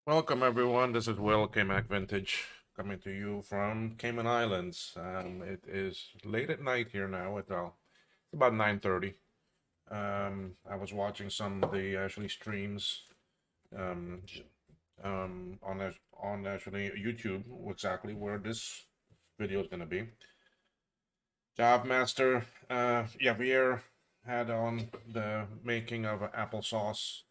Welcome everyone. This is Will K-Mac Vintage coming to you from Cayman Islands. It is late at night here now. It's about 9:30. I was watching some of the actually streams um, on actually YouTube, exactly where this video is going to be. Job Master Javier had on the making of an applesauce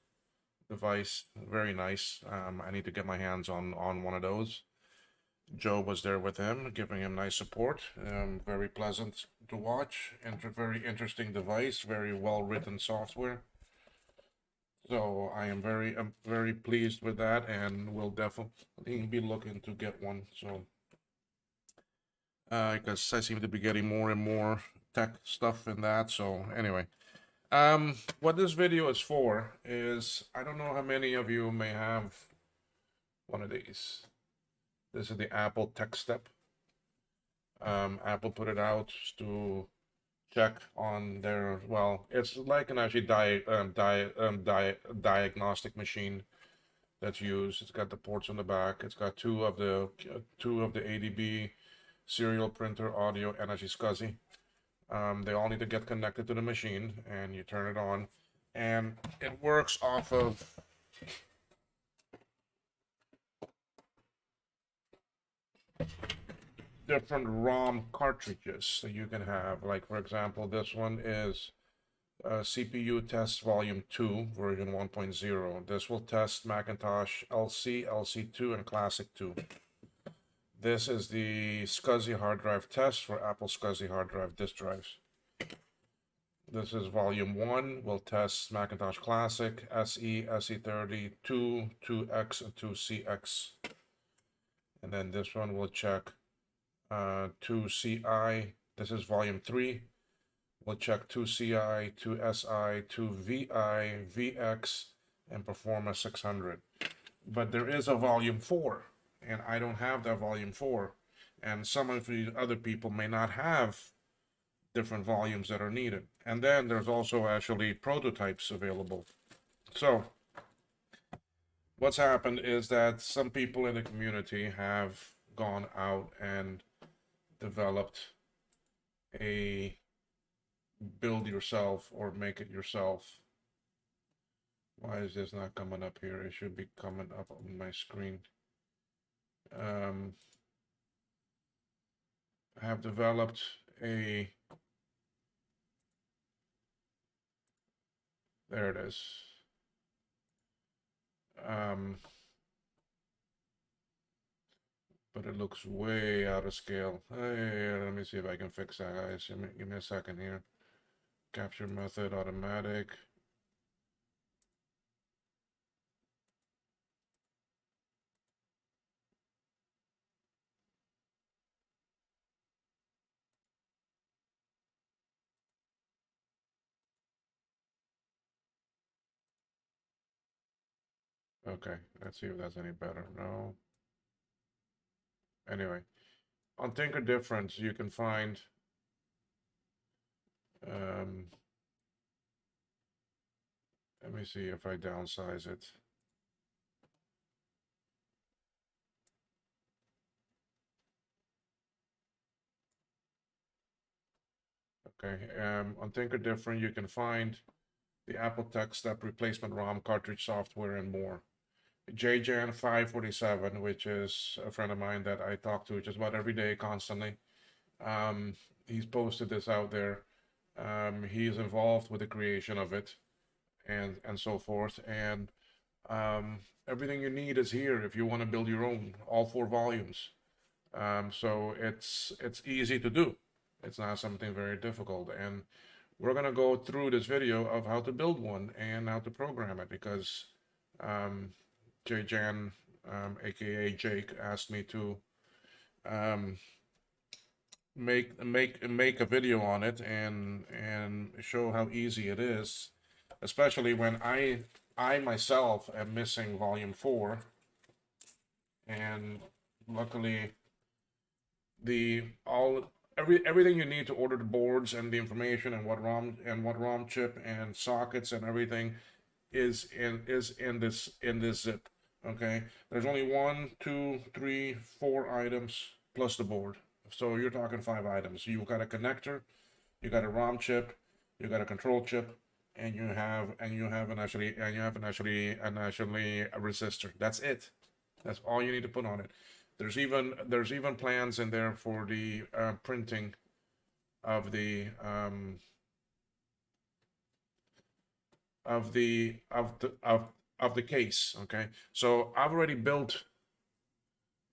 device. Very nice. I need to get my hands on one of those. Joe was there with him, giving him nice support. Very pleasant to watch. Very interesting device. Very well written software. So I am very pleased with that, and will definitely be looking to get one. So because I seem to be getting more and more tech stuff in that. So anyway, what this video is for is I don't know how many of you may have one of these. This is the Apple TechStep. Apple put it out to check on their, well, it's like an actually diagnostic machine that's used. It's got the ports on the back. It's got two of the ADB serial printer audio energy SCSI. They all need to get connected to the machine, and you turn it on, and it works off of different ROM cartridges that you can have. Like, for example, this one is CPU Test Volume 2, version 1.0. This will test Macintosh LC, LC2, and Classic 2. This is the SCSI hard drive test for Apple SCSI hard drive disk drives. This is Volume 1, will test Macintosh Classic, SE, SE30, 2, 2X, and 2CX. And then this one will check 2CI. This is Volume 3. We'll check 2CI, 2SI, 2VI, VX, and Performa 600. But there is a Volume 4, and I don't have that Volume 4. And some of the other people may not have different volumes that are needed. And then there's also actually prototypes available. So what's happened is that some people in the community have gone out and developed a build yourself or make it yourself. Why is this not coming up here? It should be coming up on my screen. I have developed a, there it is. But it looks way out of scale. Hey, let me see if I can fix that, guys. Give me a second here. Capture method, automatic. Okay, let's see if that's any better. No. Anyway, on Tinker Difference, you can find let me see if I downsize it. Okay, on Tinker Different, you can find the Apple TechStep replacement ROM cartridge software and more. JJan 547, which is a friend of mine that I talk to just about every day, constantly. He's posted this out there. He's involved with the creation of it, and so forth. And everything you need is here if you want to build your own, all 4 volumes. So it's easy to do. It's not something very difficult. And we're gonna go through this video of how to build one and how to program it because Jay Jan, aka Jake, asked me to um, make a video on it and show how easy it is, especially when I myself am missing volume 4, and luckily the all everything you need to order the boards and the information and what ROM chip and sockets and everything is in this zip. Okay, there's only one, two, three, four items plus the board. So you're talking five items. You've got a connector, you got a ROM chip, you got a control chip, and you have an actually a resistor. That's it. That's all you need to put on it. There's even plans in there for the printing of the case. Okay, so I've already built.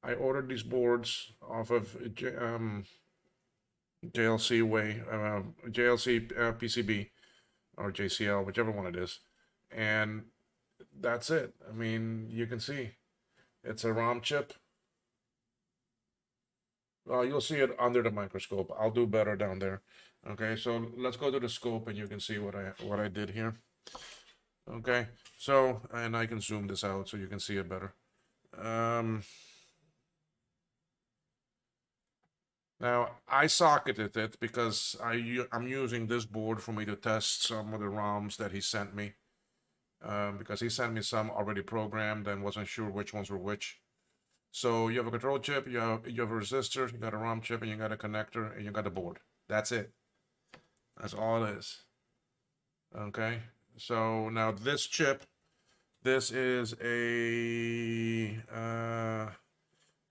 I ordered these boards off of JLC way, JLC PCB or JCL, whichever one it is, and that's it. I mean, you can see it's a ROM chip. Well, you'll see it under the microscope. I'll do better down there. Okay, so let's go to the scope and you can see what I did here. Okay, so and I can zoom this out so you can see it better. Now I socketed it because I'm using this board for me to test some of the ROMs that he sent me. Because he sent me some already programmed and wasn't sure which ones were which. So you have a control chip, you have a resistor, you got a ROM chip, and you got a connector, and you got a board. That's it. That's all it is. Okay. So now this chip, this is a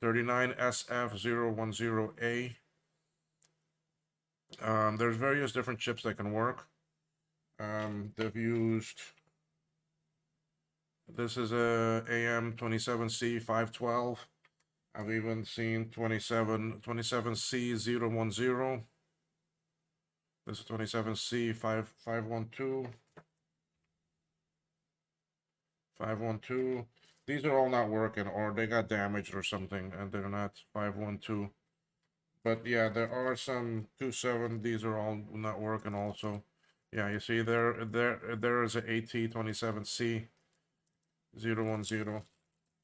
39SF010A. There's various different chips that can work. They've used. This is a AM27C512. I've even seen 27C010. This is 27C512. 512. These are all not working, or they got damaged or something, and they're not 512. But yeah, there are some 27. These are all not working also. Yeah, you see there is a AT27C010.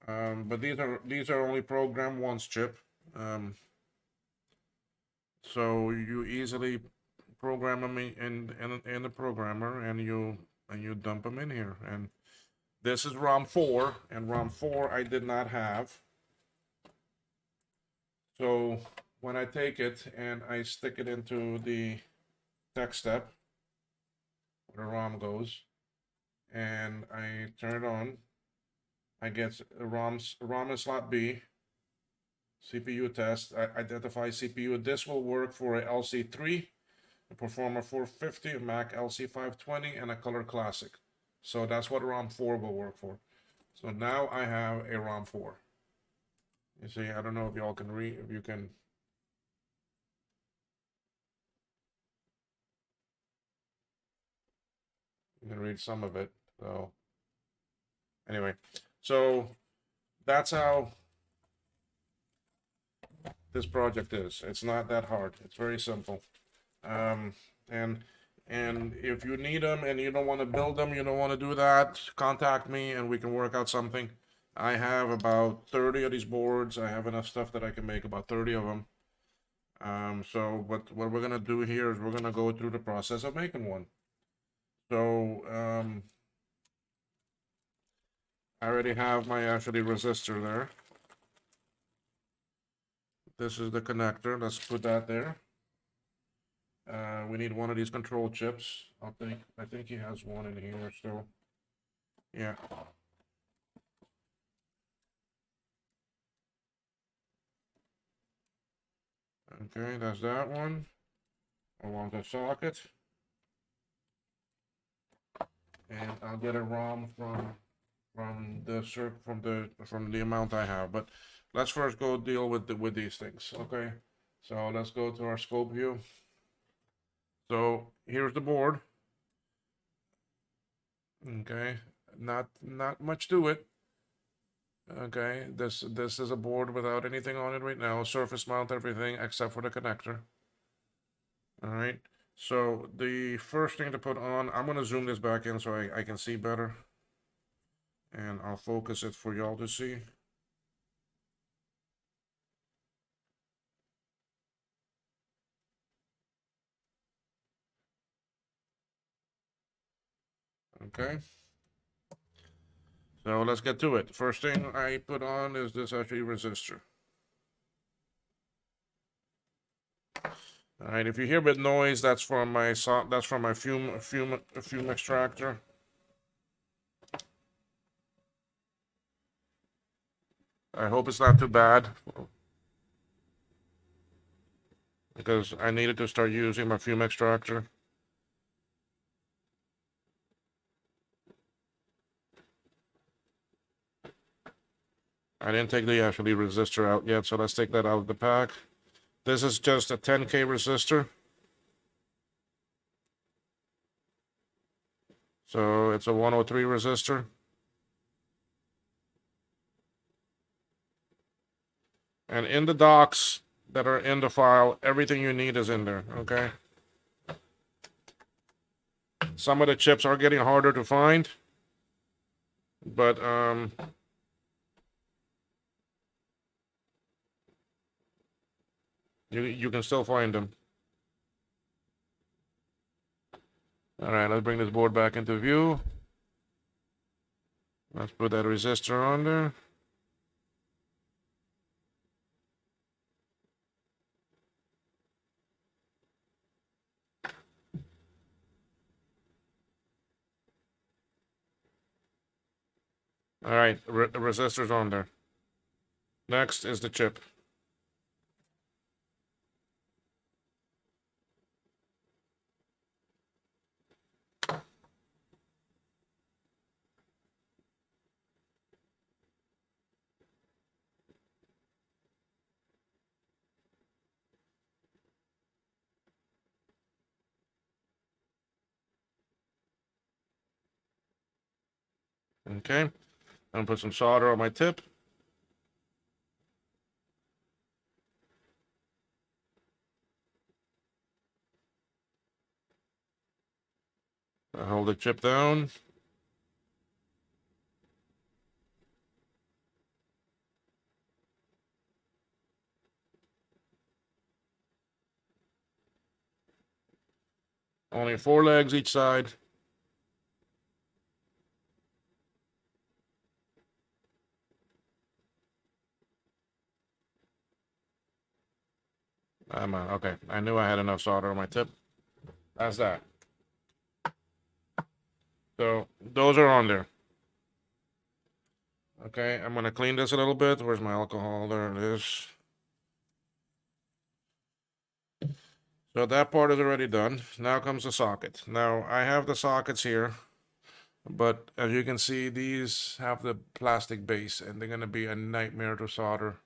But these are only program once chip. So you easily program them in the programmer, and you dump them in here. And this is ROM 4, and ROM 4 I did not have. So when I take it and I stick it into the TechStep, where the ROM goes, and I turn it on, I get ROM in slot B, CPU test, I identify CPU. This will work for a LC3, a Performer 450, a Mac LC520, and a Color Classic. So that's what ROM 4 will work for. So now I have a ROM 4. You see, I don't know if y'all can read, if you can. You can read some of it. So anyway, so that's how this project is. It's not that hard. It's very simple. Um, and if you need them and you don't want to build them, you don't want to do that, contact me and we can work out something. I have about 30 of these boards. I have enough stuff that I can make about 30 of them. So what we're gonna do here is we're gonna go through the process of making one. So I already have my actually resistor there. This is the connector. Let's put that there. We need one of these control chips. I think he has one in here still. Yeah. Okay, that's that one along the socket. And I'll get a ROM from the amount I have. But let's first go deal with these things. Okay. So let's go to our scope view. So here's the board. Okay, not much to it. Okay, this is a board without anything on it right now. Surface mount everything except for the connector. All right. So the first thing to put on, I'm gonna zoom this back in so I can see better, and I'll focus it for y'all to see. Okay. So let's get to it. First thing I put on is this actually resistor. All right, if you hear a bit noise, that's from my fume extractor. I hope it's not too bad because I needed to start using my fume extractor. I didn't take the actually resistor out yet, so let's take that out of the pack. This is just a 10K resistor. So it's a 103 resistor. And in the docs that are in the file, everything you need is in there, okay? Some of the chips are getting harder to find, but you can still find them. All right, let's bring this board back into view. Let's put that resistor on there. All right, resistor's on there. Next is the chip. Okay, I'm gonna put some solder on my tip. I hold the chip down. Only 4 legs each side. Okay. I knew I had enough solder on my tip. That's that. So those are on there. Okay, I'm gonna clean this a little bit. Where's my alcohol? There it is. So that part is already done. Now comes the socket. Now I have the sockets here, but as you can see, these have the plastic base and they're gonna be a nightmare to solder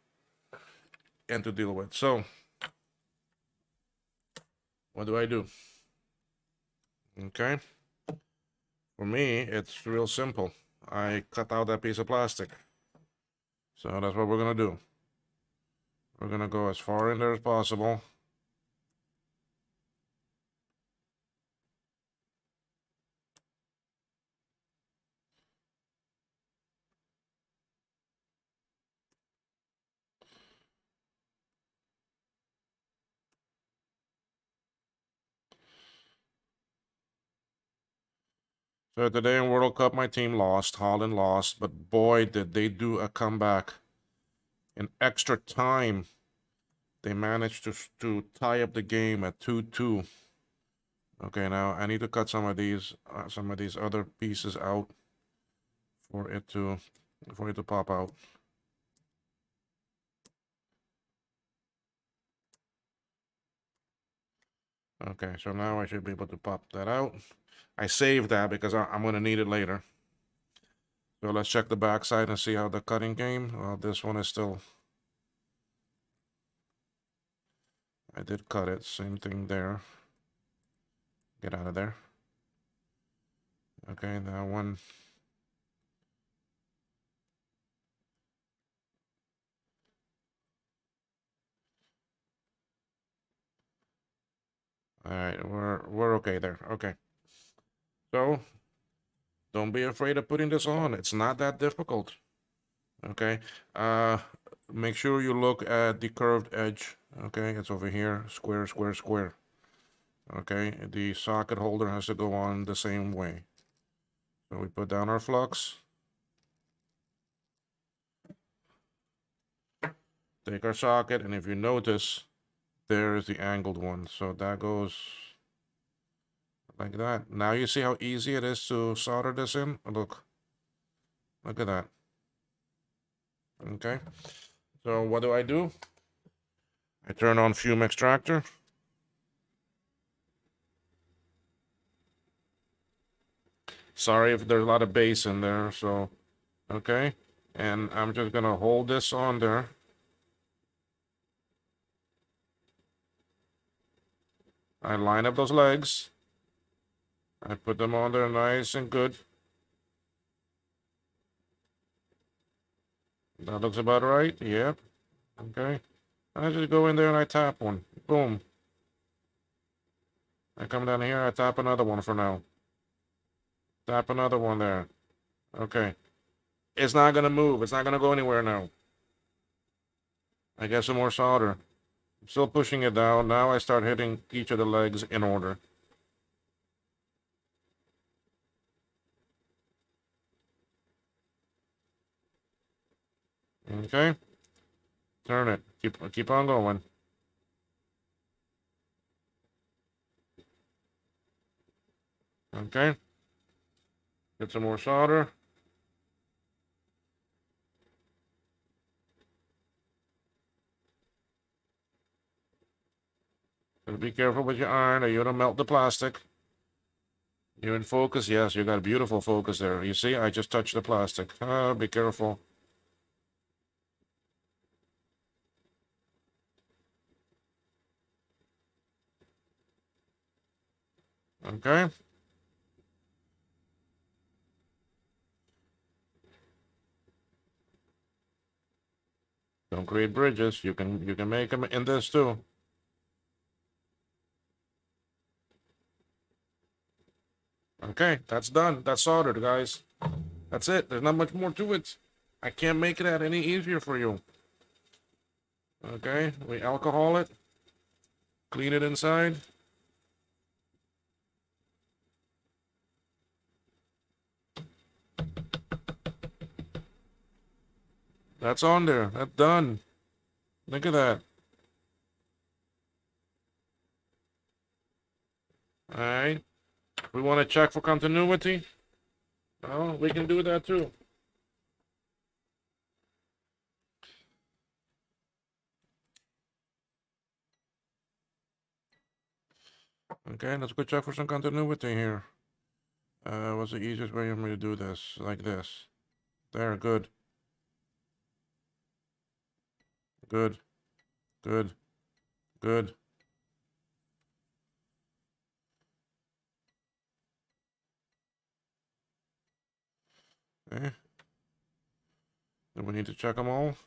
and to deal with. So what do I do? Okay, for me, it's real simple. I cut out that piece of plastic. So that's what we're gonna do. We're gonna go as far in there as possible. So today in World Cup, my team lost. Holland lost, but boy, did they do a comeback. In extra time, they managed to tie up the game at 2-2. Okay, now I need to cut some of these other pieces out for it to pop out. Okay, so now I should be able to pop that out. I saved that because I'm going to need it later. So let's check the backside and see how the cutting came. This one is still... I did cut it. Same thing there. Get out of there. Okay, that one... All right, we're okay there. Okay. So don't be afraid of putting this on. It's not that difficult. Okay. Make sure you look at the curved edge. Okay, it's over here. Square, square, square. Okay, the socket holder has to go on the same way. So we put down our flux. take our socket, and if you notice, there is the angled one. So that goes like that. Now you see how easy it is to solder this in? Look at that. Okay. So what do? I turn on fume extractor. Sorry if there's a lot of bass in there, so, okay. And I'm just gonna hold this on there. I line up those legs. I put them on there nice and good. That looks about right. Yep. Okay. I just go in there and I tap one. Boom. I come down here, I tap another one for now. Tap another one there. Okay. It's not gonna move. It's not gonna go anywhere now. I get some more solder. I'm still pushing it down. Now I start hitting each of the legs in order. Okay. Turn it. Keep on going. Okay. Get some more solder. And be careful with your iron or you don't melt the plastic. You're in focus. Yes, you got a beautiful focus there. You see, I just touched the plastic. Be careful. Okay. Don't create bridges. You can make them in this too. Okay, that's done. That's soldered, guys. That's it. There's not much more to it. I can't make it any easier for you. Okay, we alcohol it. Clean it inside. That's on there. That's done. Look at that. All right. We want to check for continuity. Oh, we can do that too. Okay, let's go check for some continuity here. What's the easiest way for me to do this? Like this. There, good. Good. Good. Good. Okay. Then we need to check them all.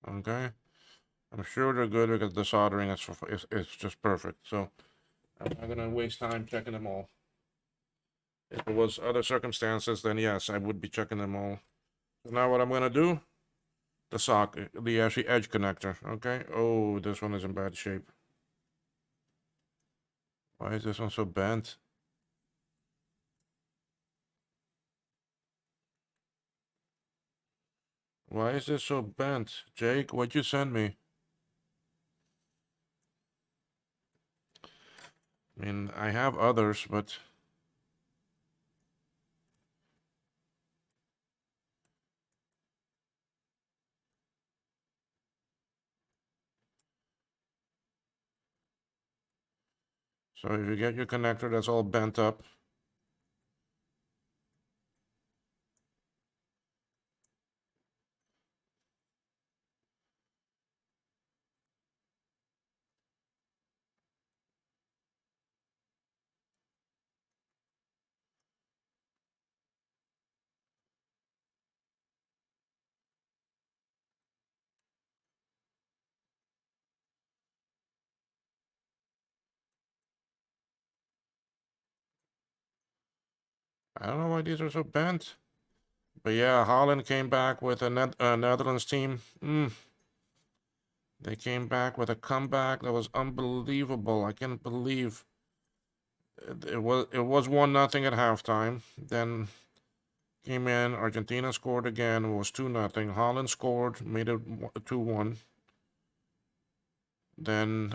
Okay. I'm sure they're good because the soldering is just perfect. So I'm not gonna waste time checking them all. If it was other circumstances, then yes, I would be checking them all. So now what I'm gonna do, the socket, the actually edge connector. Okay. Oh, this one is in bad shape. Why is this one so bent? Why is this so bent? Jake, what'd you send me? I mean, I have others, but so if you get your connector that's all bent up, I don't know why these are so bent. But yeah, Holland came back with a Netherlands team. They came back with a comeback that was unbelievable. I can't believe it was 1-0 at halftime. Then came in, Argentina scored again. It was 2-0. Holland scored, made it 2-1. Then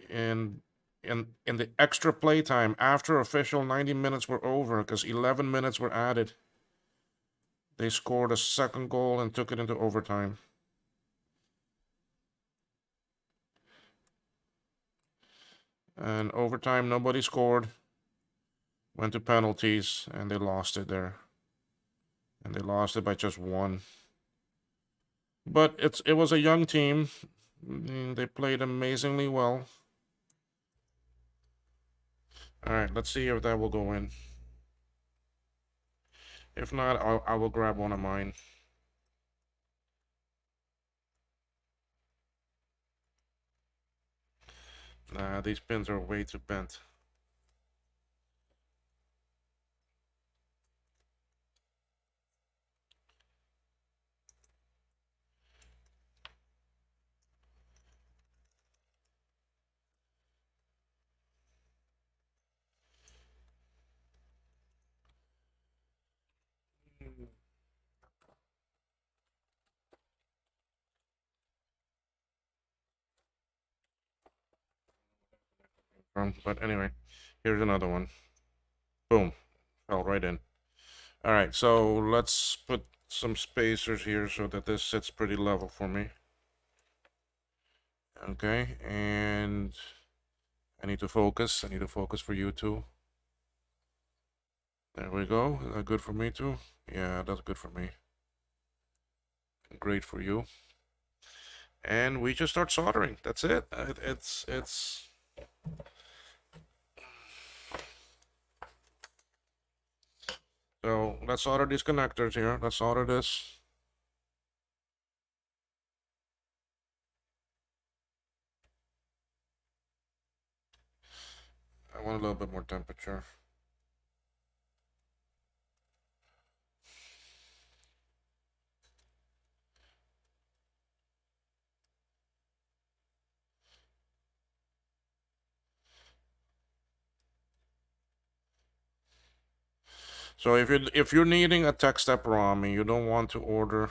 in in the extra playtime, after official 90 minutes were over, because 11 minutes were added, they scored a second goal and took it into overtime. And overtime, nobody scored. Went to penalties, and they lost it there. And they lost it by just 1. But it was a young team. They played amazingly well. All right, let's see if that will go in. If not, I will grab one of mine. Nah, these pins are way too bent. But anyway, here's another one. Boom, fell right in. All right, so let's put some spacers here so that this sits pretty level for me. Okay, and I need to focus. I need to focus for you too. There we go. Is that good for me too? Yeah, that's good for me. Great for you. And we just start soldering. That's it. It's So let's solder these connectors here. Let's solder this. I want a little bit more temperature. So if you're needing a TechStep ROM and you don't want to order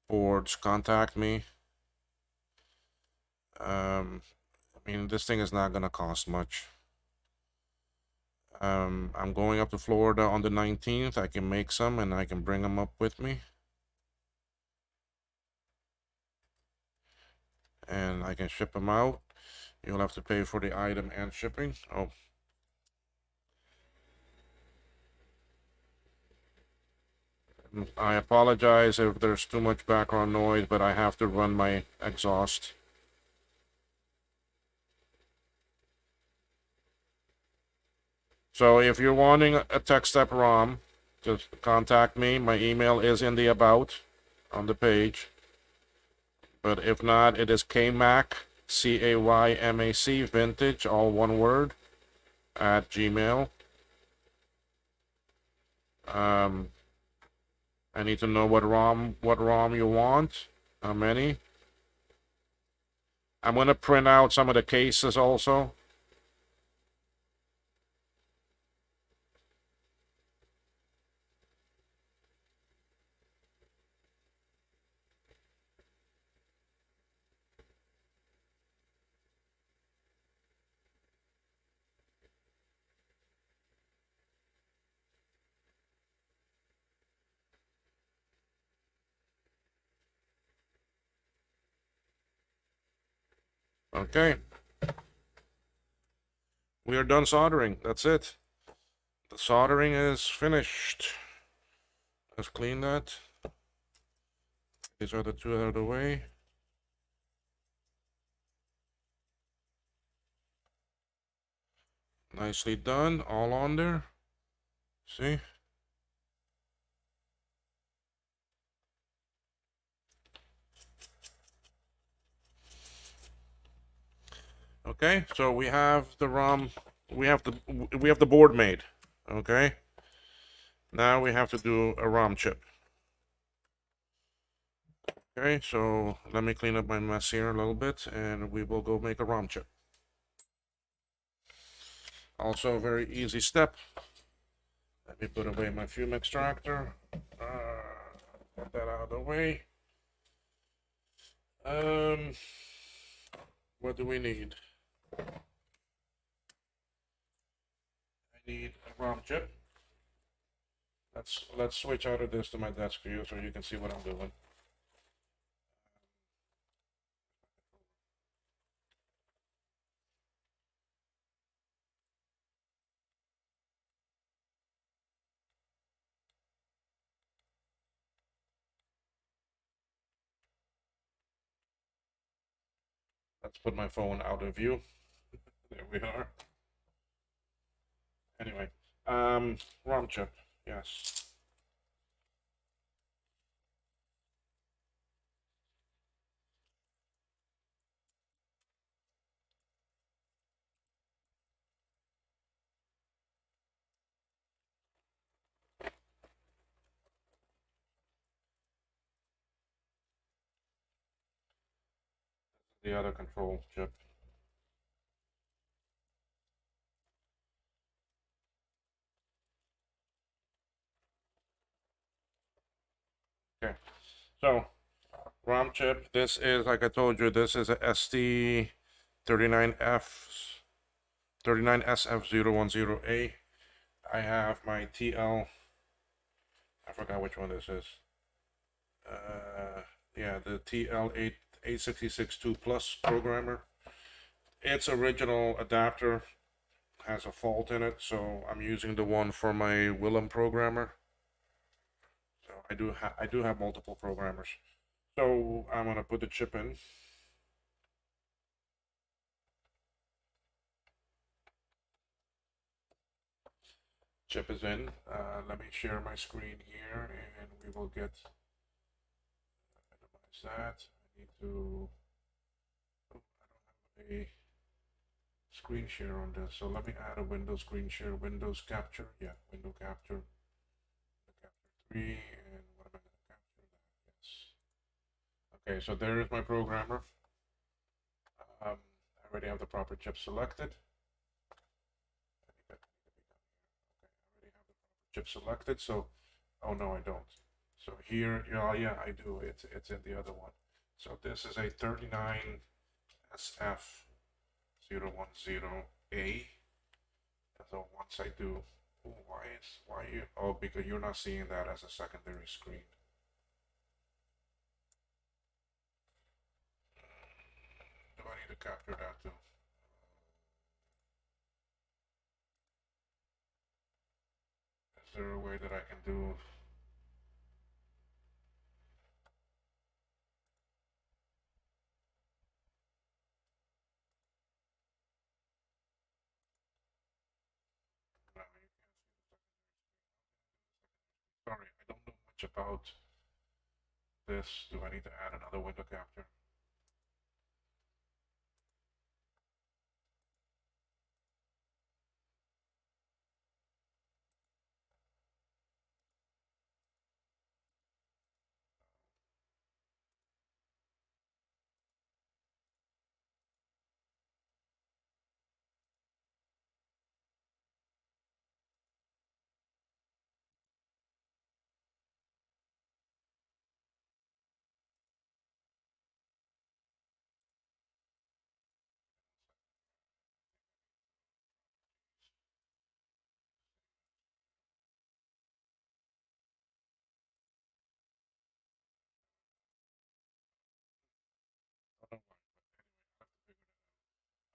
boards, contact me. I mean, this thing is not gonna cost much. I'm going up to Florida on the 19th. I can make some and I can bring them up with me. And I can ship them out. You'll have to pay for the item and shipping. Oh. I apologize if there's too much background noise, but I have to run my exhaust. So if you're wanting a TechStep ROM, just contact me. My email is in the about on the page. But if not, it is KMAC, CAYMAC, vintage, all one word, at Gmail. I need to know what ROM you want, how many. I'm gonna print out some of the cases also. Okay. We are done soldering. That's it. The soldering is finished. Let's clean that. These are the two out of the way. Nicely done. All on there. See? Okay, so we have the ROM. We have the board made. Okay. Now we have to do a ROM chip. Okay, so let me clean up my mess here a little bit and we will go make a ROM chip. Also a very easy step. Let me put away my fume extractor. Get that out of the way. What do we need? I need a ROM chip. Let's switch out of this to my desk view so you can see what I'm doing. Let's put my phone out of view. There we are. Anyway, ROM chip, yes. The other control chip. Okay, so ROM chip. This is, like I told you, this is a ST39F 39SF010A. I have my TL. I forgot which one this is. Yeah, the TL866 Plus programmer. Its original adapter has a fault in it, so I'm using the one for my Willem programmer. So I do have multiple programmers. So I'm gonna put the chip in. Chip is in. Let me share my screen here, and we will get minimize that. I need to. Oh, I don't have a screen share on this, so let me add a Windows screen share. Windows capture, yeah, window capture. Capture 3, and what am I gonna capture? Yes. Okay, so there is my programmer. I already have the proper chip selected. Chip selected, so, oh no, I don't. So here, yeah, I do, it's in the other one. So this is a 39SF010A. So once I do, oh, why you, oh, because you're not seeing that as a secondary screen. Do I need to capture that too? Is there a way that I can do? No, sorry, I don't know much about this. Do I need to add another window capture?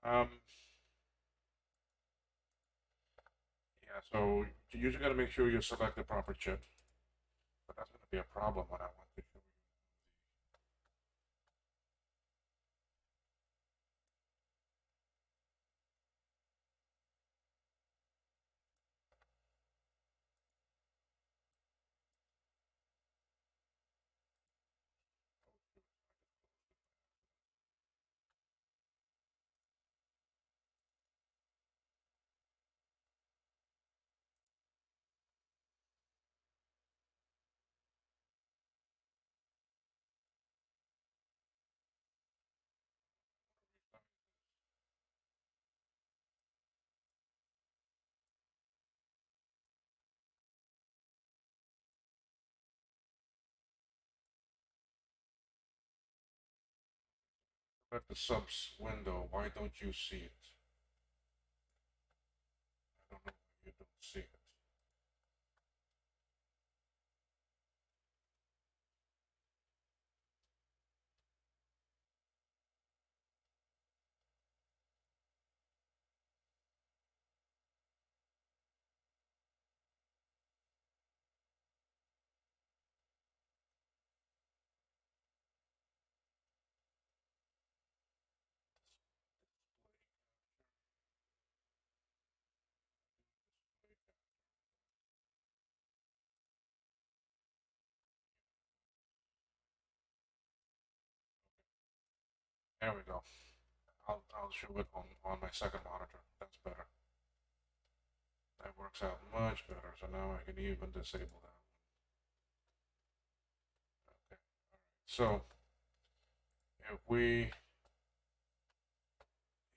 Um, yeah, so you just gotta make sure you select the proper chip. But that's gonna be a problem when I want to show you. At the subs window, why don't you see it? I don't know why you don't see it. There we go. I'll show it on my second monitor. That's better. That works out much better. So now I can even disable that. Okay. So if we,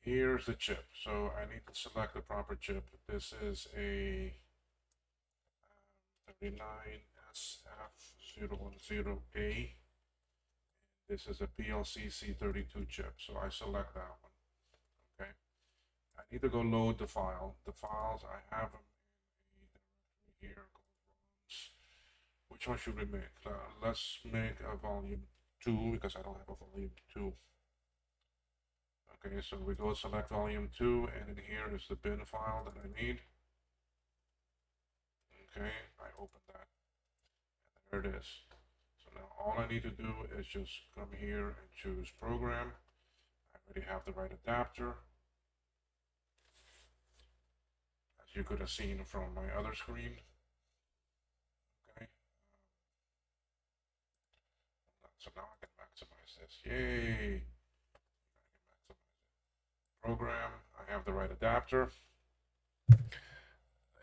here's the chip. So I need to select the proper chip. This is a 39SF010A. This is a PLC C32 chip. So I select that one. Okay. I need to go load the file. The files, I have them in a directory here called ROMs. Which one should we make? Let's make a volume 2 because I don't have a volume 2. Okay, so we go select volume 2, and in here is the bin file that I need. Okay, I open that, and there it is. So now all I need to do is just come here and choose program. I already have the right adapter, as you could have seen from my other screen. Okay, so now I can maximize this. Yay! Program, I have the right adapter.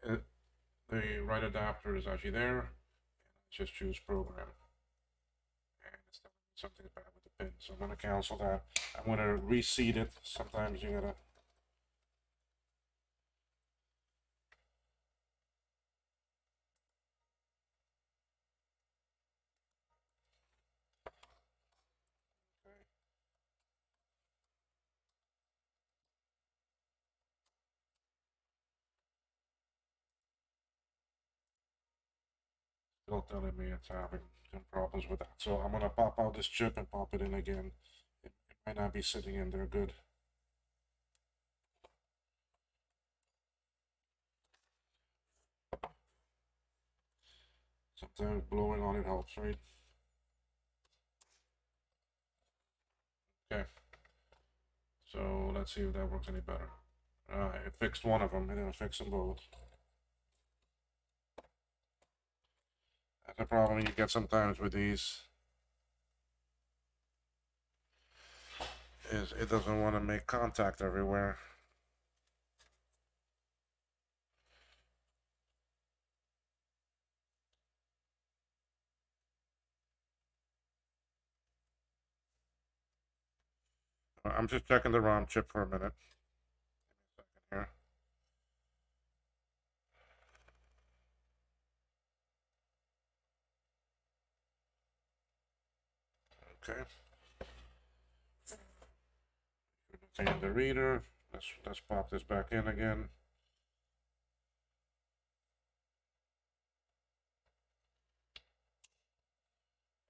The right adapter is actually there. Just choose program. And it's telling me something bad with the pin. So I'm going to cancel that. I'm going to reseat it. Sometimes you gotta. Still telling me it's having some problems with that. So I'm gonna pop out this chip and pop it in again. It might not be sitting in there good. Sometimes blowing on it helps, right? Okay. So let's see if that works any better. It fixed one of them, and it'll fix them both. That's a problem you get sometimes with these. Is it doesn't want to make contact everywhere. I'm just checking the ROM chip for a minute. Give me a second here. Okay. And the reader. Let's pop this back in again.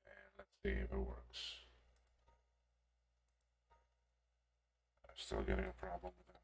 And let's see if it works. I'm still getting a problem with that one.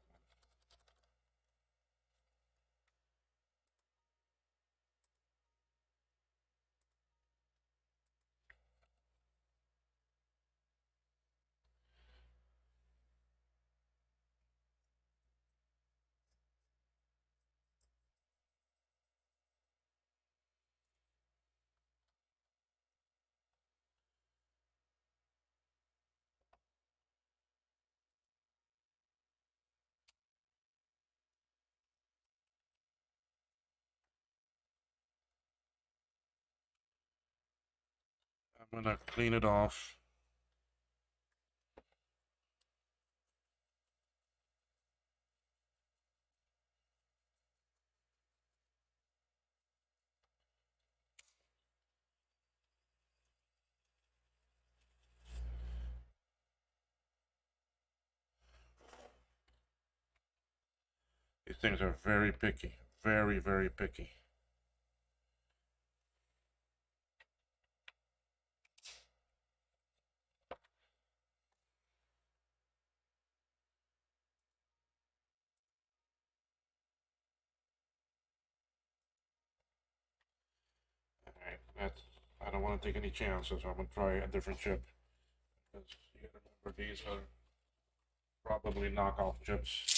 I'm gonna clean it off. These things are very picky, very, very picky. All right, that's, I don't want to take any chances. I'm gonna try a different chip. Because you gotta remember these are probably knockoff chips.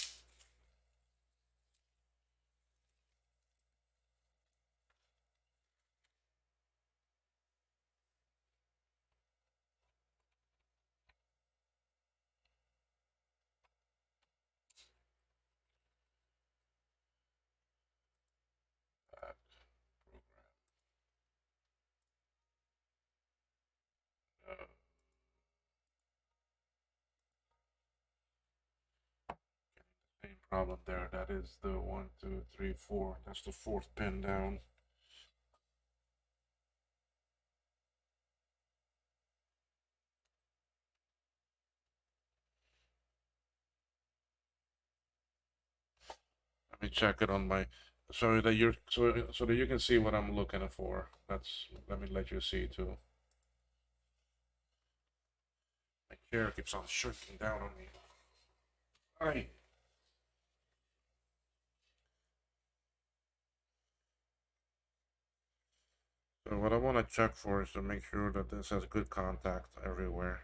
That program. Same problem there. That is the 1, 2, 3, 4. That's the fourth pin down. Let me check it on my, so that you're so that you can see what I'm looking for. That's, let me let you see too. My chair keeps on shrinking down on me. All right. So what I want to check for is to make sure that this has good contact everywhere.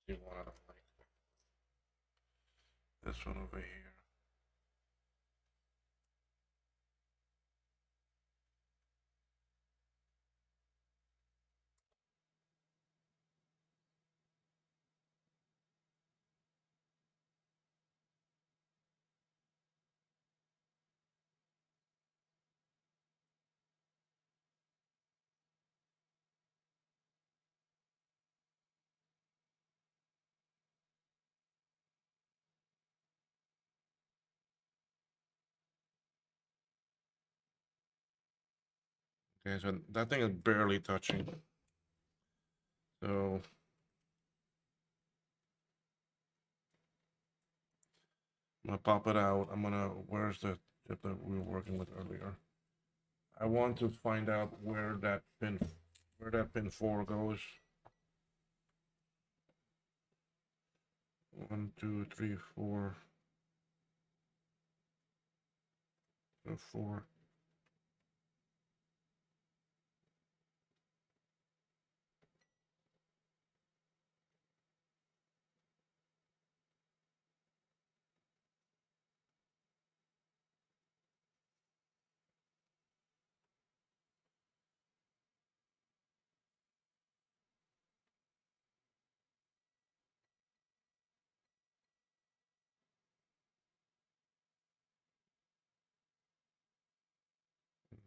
See one of them like this one over here. Okay, so that thing is barely touching. So I'm gonna pop it out. I'm gonna, where's the chip that we were working with earlier? I want to find out where that pin 4 goes. 1, 2, 3, 4. 4.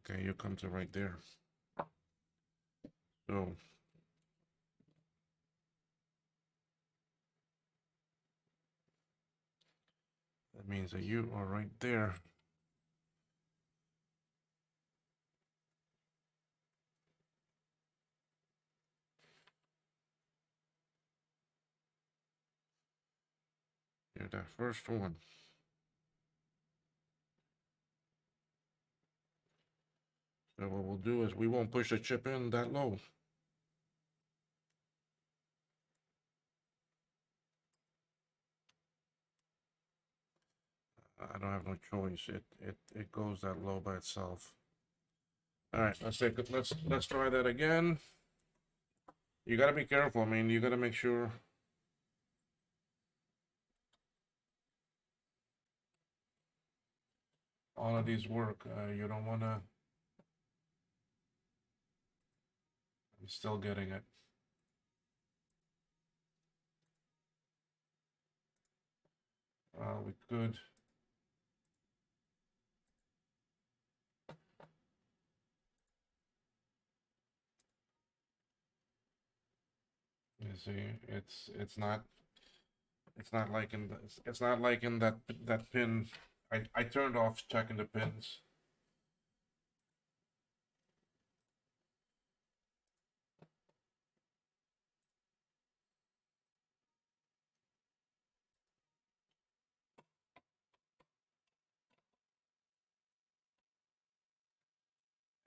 Okay, you come to right there. So that means that you are right there. You're that first one. So what we'll do is we won't push the chip in that low. I don't have no choice. It goes that low by itself. All right, let's try that again. You gotta be careful. I mean, you gotta make sure all of these work. You don't wanna. I'm still getting it. We could. see, it's not like in it's not like in that pin. I turned off checking the pins.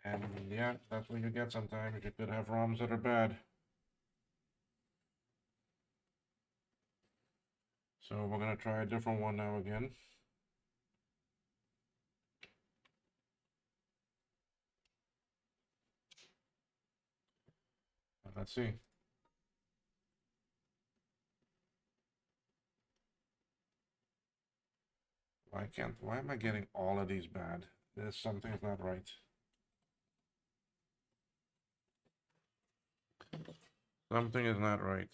And yeah, that's what you get sometimes. You could have ROMs that are bad. So we're gonna try a different one now again. Let's see. Why am I getting all of these bad? Something's not right. Something is not right.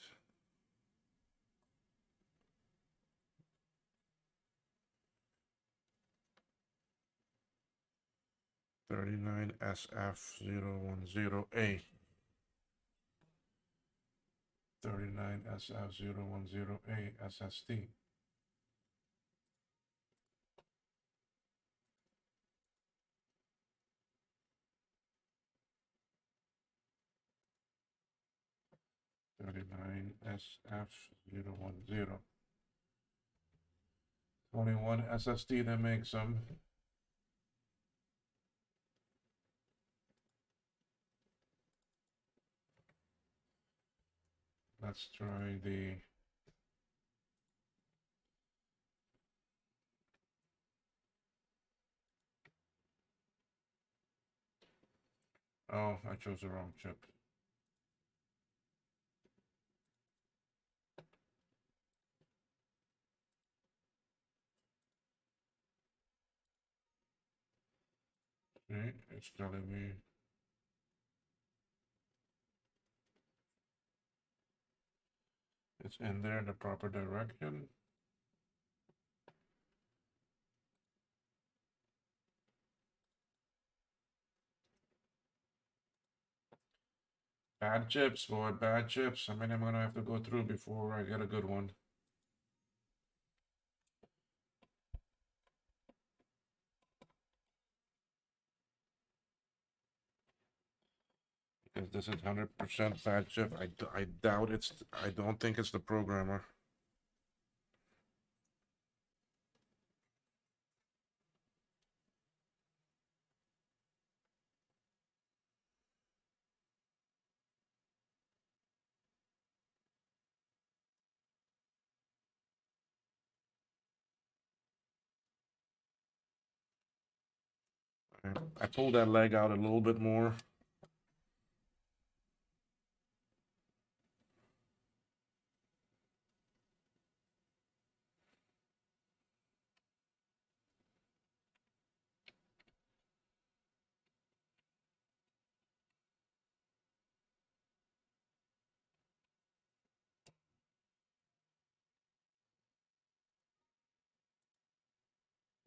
'39 SF010A. 39 SF010A SSD. '39 SF010. Only one SSD that makes them. Let's try the oh, I chose the wrong chip. Okay, it's telling me it's in there in the proper direction. Bad chips, boy, bad chips. I mean, I'm gonna have to go through before I get a good one. Because this is 100% bad chip. I doubt I don't think it's the programmer. I pulled that leg out a little bit more.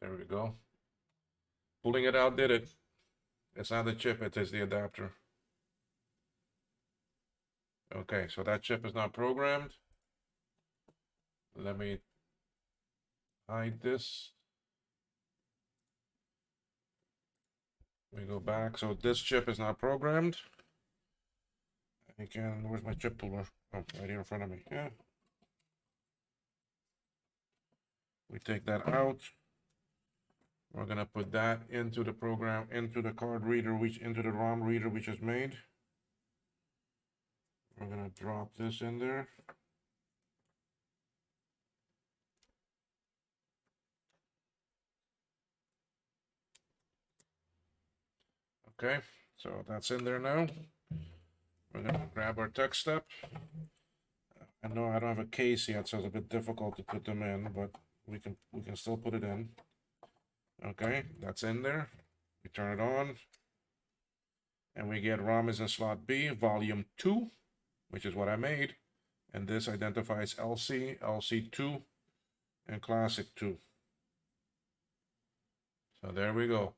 There we go. Pulling it out did it. It's not the chip, it is the adapter. Okay, so that chip is not programmed. Let me hide this. Let me go back. So this chip is not programmed. Again, where's my chip puller? Oh, right here in front of me. Yeah. We take that out. We're gonna put that into the program, into the card reader, into the ROM reader we just made. We're gonna drop this in there. Okay, so that's in there now. We're gonna grab our TechStep. I know I don't have a case yet, so it's a bit difficult to put them in, but we can still put it in. Okay, that's in there. We turn it on, and we get ROM is in slot B, volume 2, which is what I made, and this identifies LC, LC2, and Classic 2. So there we go.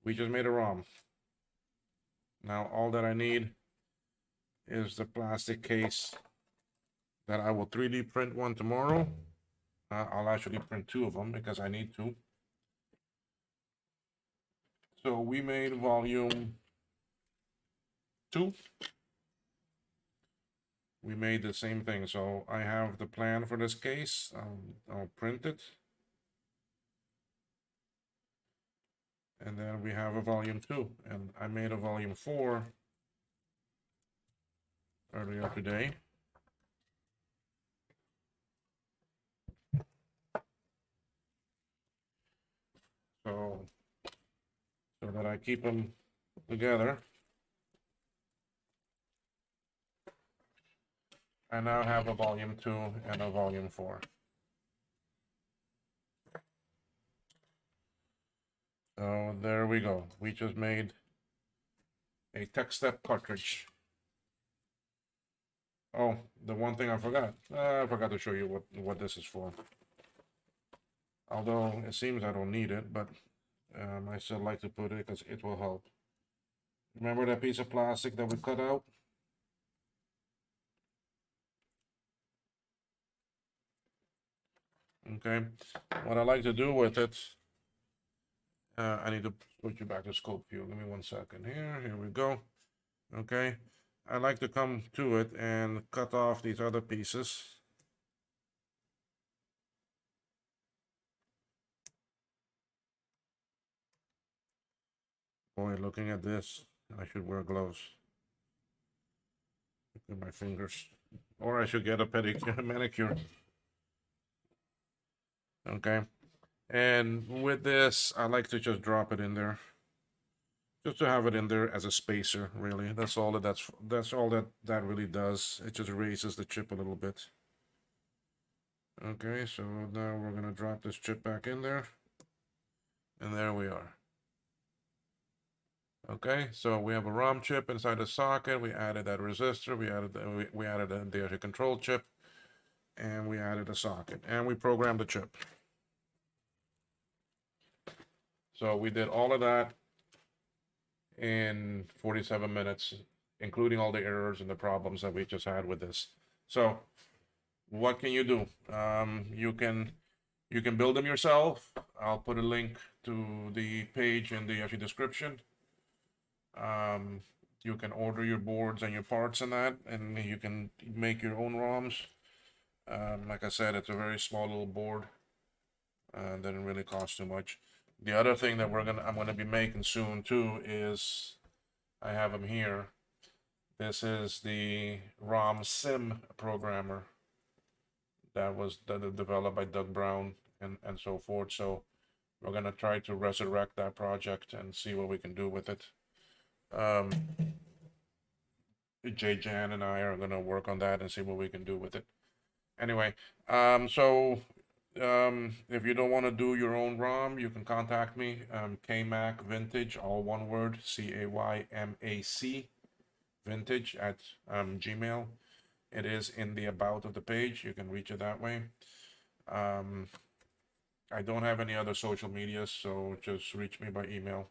We just made a ROM. Now all that I need is the plastic case that I will 3D print one tomorrow. I'll actually print 2 of them because I need to. So we made volume 2. We made the same thing. So I have the plan for this case. I'll print it. And then we have a volume 2. And I made a volume 4 earlier today. So that I keep them together. I now have a volume 2 and a volume 4. So there we go. We just made a TechStep cartridge. Oh, the one thing I forgot. I forgot to show you what this is for. Although it seems I don't need it, but I still like to put it because it will help. Remember that piece of plastic that we cut out? Okay. What I like to do with it, I need to put you back to scope view. Give me 1 second here. Here we go. Okay. I like to come to it and cut off these other pieces. Boy, looking at this, I should wear gloves. Look at my fingers. Or I should get a pedicure, manicure. Okay. And with this, I like to just drop it in there. Just to have it in there as a spacer, really. That's all that really does. It just raises the chip a little bit. Okay, so now we're gonna drop this chip back in there. And there we are. Okay, so we have a ROM chip inside the socket. We added that resistor. We added the control chip, and we added a socket, and we programmed the chip. So we did all of that in 47 minutes, including all the errors and the problems that we just had with this. So what can you do? You can build them yourself. I'll put a link to the page in the description. You can order your boards and your parts and that, and you can make your own ROMs. Like I said, it's a very small little board. Doesn't really cost too much. The other thing that I'm gonna be making soon too is I have them here. This is the ROM sim programmer that was developed by Doug Brown and so forth. So we're gonna try to resurrect that project and see what we can do with it. Jay Jan and I are gonna work on that and see what we can do with it. Anyway, if you don't want to do your own ROM, you can contact me. KMac Vintage, all one word, CAYMAC Vintage at Gmail. It is in the about of the page. You can reach it that way. I don't have any other social media, so just reach me by email,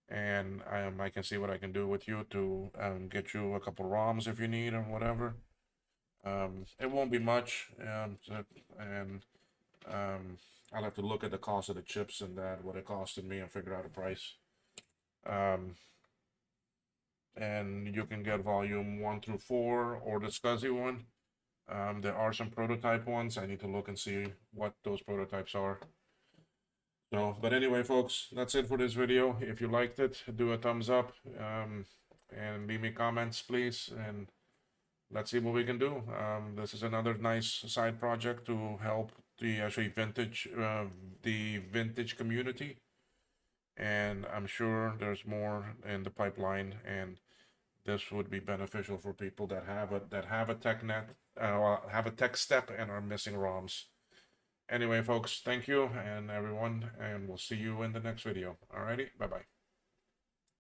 and I can see what I can do with you to get you a couple ROMs if you need or whatever. It won't be much, and I'll have to look at the cost of the chips and that, what it costed me, and figure out a price. And you can get volume 1 through 4 or the SCSI one. There are some prototype ones. I need to look and see what those prototypes are. So, but anyway, folks, that's it for this video. If you liked it, do a thumbs up, and leave me comments, please, and let's see what we can do. This is another nice side project to help the vintage community, and I'm sure there's more in the pipeline, and this would be beneficial for people that have a TechStep and are missing ROMs. Anyway, folks, thank you and everyone, and we'll see you in the next video. Alrighty, bye bye.